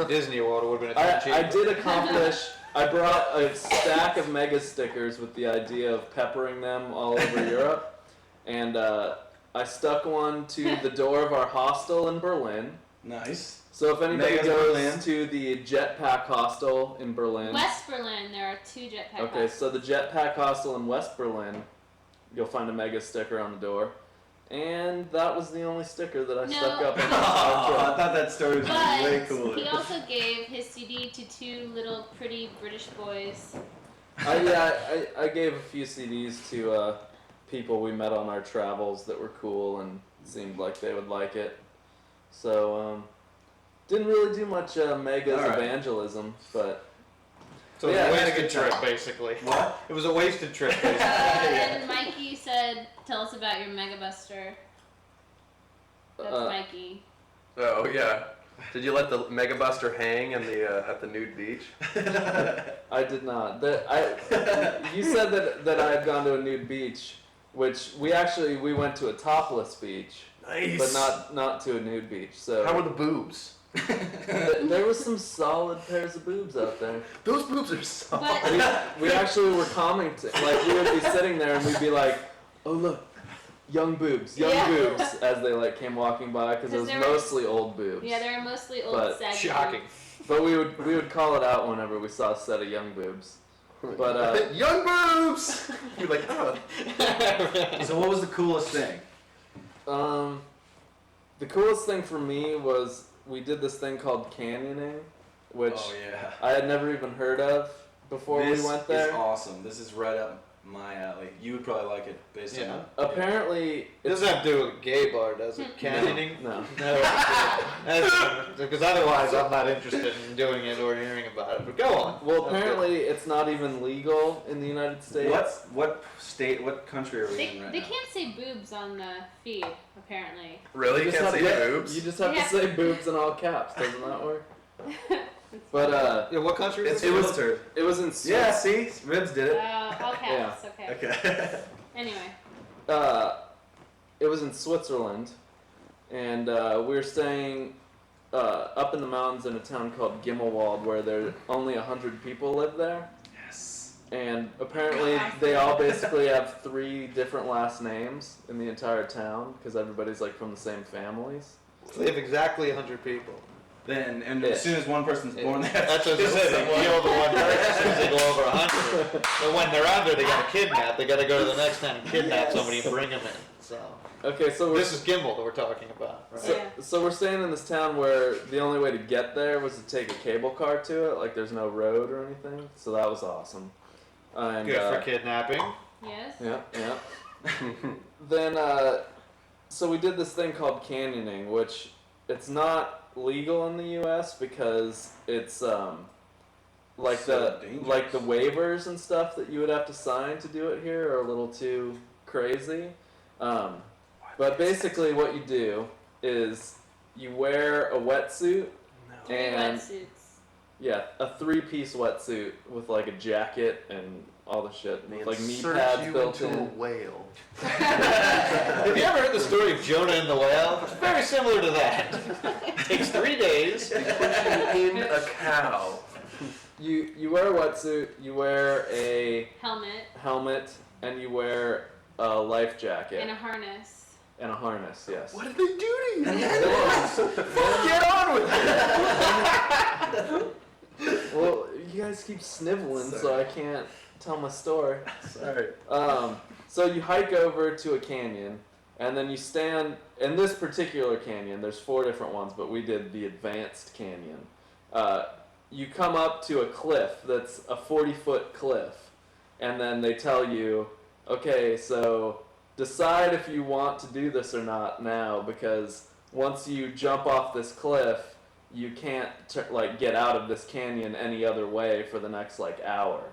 Disney World would have been a ton cheaper. I did accomplish. I brought a stack of mega stickers with the idea of peppering them all over Europe, and I stuck one to the door of our hostel in Berlin. Nice. So if anybody Mega's goes Berlin. to the Jetpack Hostel in Berlin, West Berlin, there are 2 Jetpack okay, hostels. so the Jetpack Hostel in West Berlin, you'll find a mega sticker on the door. And that was the only sticker that I stuck up. I thought that story was way But cooler. he also gave his CD to 2 little pretty British boys. I gave a few CDs to people we met on our travels that were cool and seemed like they would like it. So, didn't really do much Mega's evangelism, but... So it was a wasted trip, basically. What? It was a wasted trip, basically. And Mikey said, tell us about your Mega Buster. That's Mikey. Oh, yeah. Did you let the Mega Buster hang in the at the nude beach? I did not. You said that I had gone to a nude beach, which we went to a topless beach. Nice. But not to a nude beach. So how were the boobs? There was some solid pairs of boobs out there. Those boobs are solid. We actually were commenting, like we would be sitting there and we'd be like, "Oh look, young boobs," as they like came walking by because it was mostly old boobs. Yeah, they were mostly old, saggy. Shocking. But we would call it out whenever we saw a set of young boobs. But young boobs. You're like, oh. So what was the coolest thing? The coolest thing for me was we did this thing called canyoning, which I had never even heard of before we went there. This is awesome. This is right up my alley. You would probably like it based on that. Apparently, It doesn't have to do with a gay bar, does it? Canyoning? No. Because otherwise I'm not interested in doing it or hearing about it. But go on. Well, apparently it's not even legal in the United States. What state, what country are we in right They now? can't say boobs on the feed, apparently. Really? You can't say boobs? You just have to say boobs in all caps. Doesn't that work? But Yeah, what country is It's it? filtered. it was in Yeah, see? Ribs did it. All caps, okay. Okay. Anyway. It was in Switzerland, and we were staying up in the mountains in a town called Gimmelwald, where there only 100 people live there. Yes. And apparently they all basically have 3 different last names in the entire town because everybody's like from the same families. They have exactly 100 people. Then, and as soon as one person's born, they have That's to what I kill said. They someone. kill the one person as soon as they go over 100. But when they're under, they got to kidnap. They got to go to the next town and kidnap somebody and bring them in. So Okay, so we're this is Gimbal that we're talking about, right? so we're staying in this town where the only way to get there was to take a cable car to it. Like there's no road or anything. So that was awesome. And, Good for kidnapping. Yes? Yeah. Then, so we did this thing called canyoning, which it's not legal in the U.S. because it's like So the waivers and stuff that you would have to sign to do it here are a little too crazy. But basically, what you do is you wear a wetsuit and Wetsuits. a 3-piece wetsuit with like a jacket and all the shit, They like knee insert pads you built into a in. whale. Have you ever heard the story of Jonah and the whale? It's very similar to that. It takes 3 days. In a cow. You wear a wetsuit, you wear a Helmet. and you wear a life jacket And a harness. and a harness. Yes. What did they do to you? Get on with it. Well, you guys keep sniveling, so I can't tell my story. Sorry. So you hike over to a canyon, and then you stand in this particular canyon. There's 4 different ones, but we did the advanced canyon. You come up to a cliff that's a 40-foot cliff, and then they tell you, okay, so decide if you want to do this or not now, because once you jump off this cliff, you can't get out of this canyon any other way for the next hour.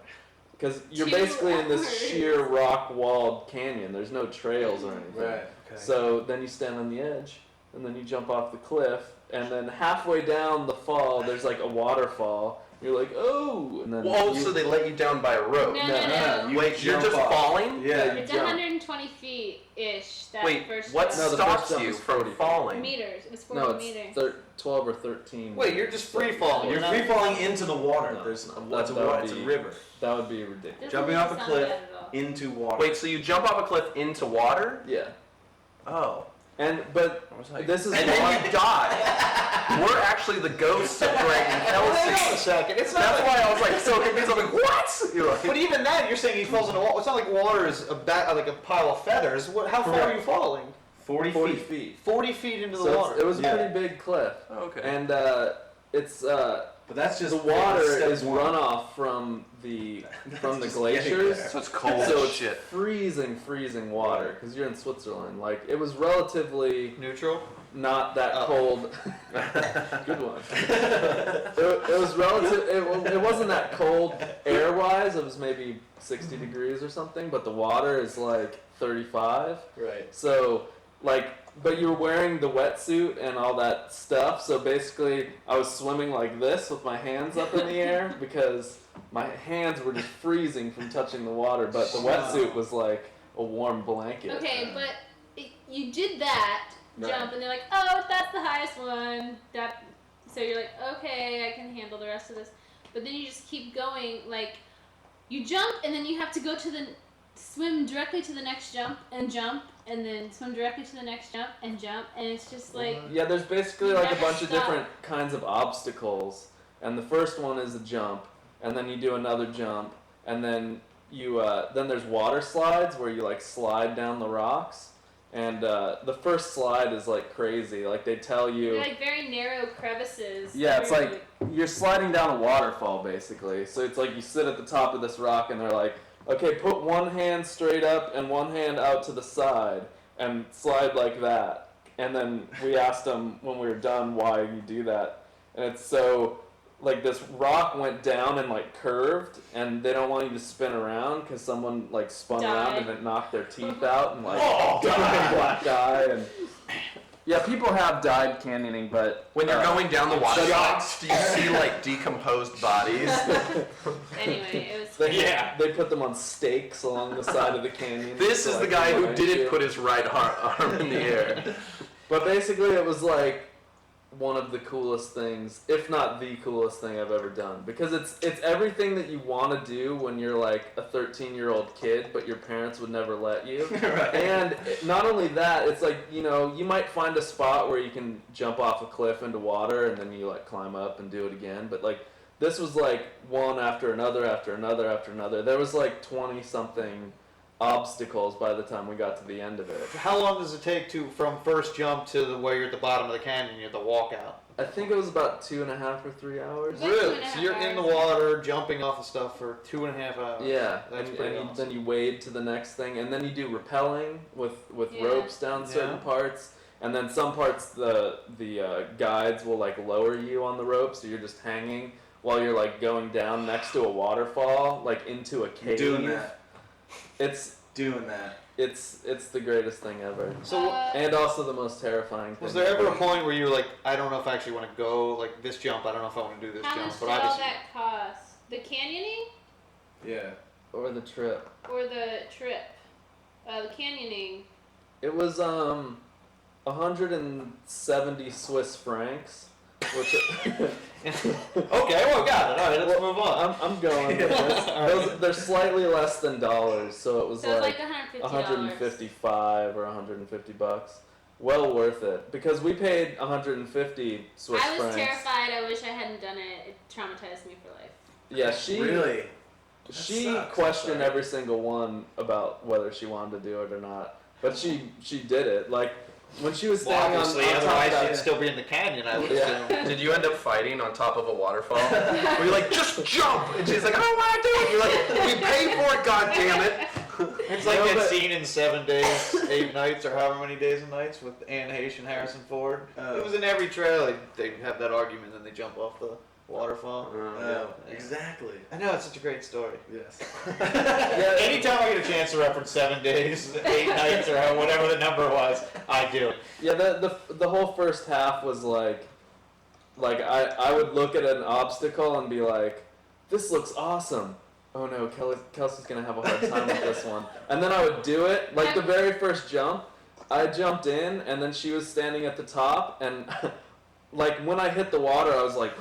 Because you're 2 basically in this hours. sheer rock-walled canyon. There's no trails or anything. Right. Okay. So then you stand on the edge, and then you jump off the cliff, and then halfway down the fall, there's like a waterfall. You're like, oh, and then Whoa, you, so they let you down by a rope. No. You Wait, you're jump just off. falling? Yeah. It's jump. 120 feet-ish, that Wait, first what jump. No, the stops first jump you is from 40 feet. falling? Meters. It was 40 no, meters. it's 12 or 13. Wait, you're just free falling. You're You're not. free falling into the water. No, There's that it's would a be- river That would be ridiculous. Doesn't jumping off a sound cliff. bad at all. into water. Wait, so you jump off a cliff into water? Yeah, Oh. but I was like, this is and then you die. We're actually the ghosts of Greg and Hang on a Kelsey. second. It's not. That's like, why I was like so confused. I'm like, what? You're like, But even then, you're saying he falls into water. It's not like water is like a pile of feathers. How far are you falling? 40 40 feet. feet. 40 feet into So the it's- water. it was a Yeah. pretty big cliff, oh, okay. and it's But that's just the water step is one. runoff from the Just glaciers. getting So it's cold So as it's shit. freezing water because you're in Switzerland. Like it was relatively Neutral. not that Oh. cold. Good one. It was relative. It wasn't that cold air wise. It was maybe 60 degrees or something. But the water is like 35. Right. So like, but you were wearing the wetsuit and all that stuff. So basically, I was swimming like this with my hands up in the air because my hands were just freezing from touching the water. But the wetsuit was like a warm blanket. Okay, but you did that Right. jump, and they're like, oh, that's the highest one. So you're like, okay, I can handle the rest of this. But then you just keep going. Like, you jump, and then you have to go to swim directly to the next jump, and then swim directly to the next jump, and it's just like, Yeah, there's basically You like a never bunch of stop. different kinds of obstacles, and the first one is a jump, and then you do another jump, and then then there's water slides where you like slide down the rocks, and the first slide is like crazy. Like they tell you, they're like very narrow crevices. yeah, it's Very- like you're sliding down a waterfall basically. So it's like you sit at the top of this rock, and they're like, okay, put one hand straight up and one hand out to the side, and slide like that. And then we asked them when we were done why you do that. And it's so, like this rock went down and like curved, and they don't want you to spin around because someone like spun around Died. and it knocked their teeth out and like Oh, got a God. black eye. And yeah, people have died canyoning, but When you're going down the water shots. shots, do you see like decomposed bodies? Anyway, it was. they put them on stakes along the side of the canyon. This to, is the like, guy who remind didn't you. put his right arm in the air. But basically, it was like one of the coolest things, if not the coolest thing I've ever done, because it's everything that you want to do when you're like a 13-year-old kid, but your parents would never let you. Right. And not only that, it's like, you know, you might find a spot where you can jump off a cliff into water, and then you like climb up and do it again. But like this was like one after another after another after another. There was like 20-something obstacles by the time we got to the end of it. How long does it take from first jump to where you're at the bottom of the canyon? You have to walk out. I think it was about 2.5 or 3 hours. Like Really? 2.5 So you're in the hours. water, jumping off of stuff for 2.5 hours. Yeah, That's and, pretty and awesome. then you wade to the next thing, and then you do rappelling with Yeah. ropes down certain Yeah. parts, and then some parts the guides will like lower you on the rope, so you're just hanging while you're like going down next to a waterfall, like into a cave. Doing that. It's Doing that. it's the greatest thing ever, So and also the most terrifying thing. was there ever a ever. point where you were like, I don't know if I actually want to go, like this jump, I don't know if I want to do this How jump, much but did all obviously. that cost? The canyoning Yeah. Or the trip? or the trip? The canyoning. It was 170 Swiss francs, which. Okay, well, got it. All right, let's move on. I'm going with this. They're slightly less than dollars, so it was So it's like like $150. 155 or 150 bucks. Well worth it because we paid 150 Swiss I was francs. terrified. I wish I hadn't done it. It traumatized me for life. Yeah, she Really? she That sucks. questioned Sorry. every single one about whether she wanted to do it or not, but she did it. Like when she was Well, standing obviously, on top otherwise of that, she'd still be in the canyon, I would Yeah. assume. Did you end up fighting on top of a waterfall? Were you like, just jump? And she's like, I don't want to do it. You're like, we paid for it, God damn it. It's like No, that but- scene in 7 Days, 8 Nights, or however many days and nights with Anne Heche and Harrison Ford. Oh. It was in every trailer. They have that argument, and then they jump off the waterfall. Oh, exactly. I know, it's such a great story. Yes. Yeah. Anytime I get a chance to reference 7 Days, 8 Nights, or whatever the number was, I do. yeah, the whole first half was like like I would look at an obstacle and be like, this looks awesome. Oh no, Kelsey's gonna have a hard time with this one. And then I would do it. Like the very first jump, I jumped in and then she was standing at the top and like when I hit the water I was like